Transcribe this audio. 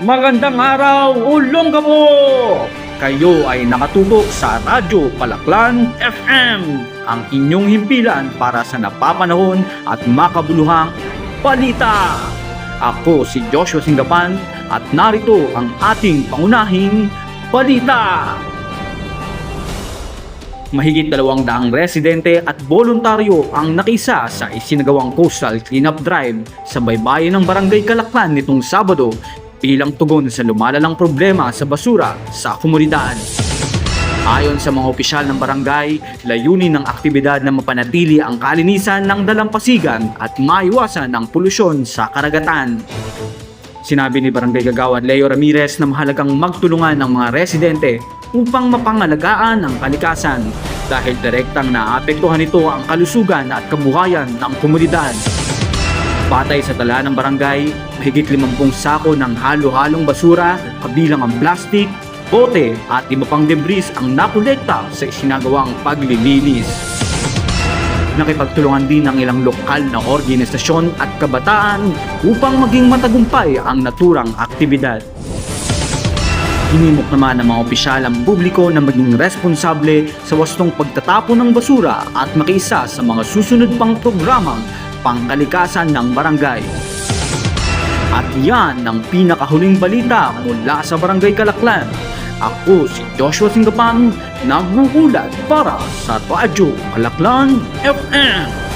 Magandang araw, Olongapo! Kayo ay nakatutok sa Radyo Palaklan FM, ang inyong himpilan para sa napapanahon at makabuluhang balita. Ako si Joshua Singapan at narito ang ating pangunahing balita. Mahigit 200 residente at voluntaryo ang nakisa sa isinagawang coastal cleanup drive sa baybayin ng Barangay Kalaklan nitong Sabado bilang tugon sa lumalalang problema sa basura sa komunidad. Ayon sa mga opisyal ng barangay, layunin ng aktibidad na mapanatili ang kalinisan ng dalampasigan at maiwasan ang polusyon sa karagatan. Sinabi ni Barangay Kagawad Leo Ramirez na mahalagang magtulungan ng mga residente upang mapangalagaan ang kalikasan dahil direktang naapektuhan nito ang kalusugan at kabuhayan ng komunidad. Batay sa tala ng barangay, mahigit 50 sako ng halo-halong basura kabilang ang plastik, bote at iba pang debris ang nakolekta sa isinagawang paglilinis. Nakipagtulungan din ang ilang lokal na organisasyon at kabataan upang maging matagumpay ang naturang aktibidad. Hinimok naman ng mga opisyal ang publiko na maging responsable sa wastong pagtatapon ng basura at makiisa sa mga susunod pang programang pangkalikasan ng barangay. At yan ang pinakahuling balita mula sa Barangay Kalaklan. Ako si Joshua Singapan, naghuhulat para sa Radyo Kalaklan FM.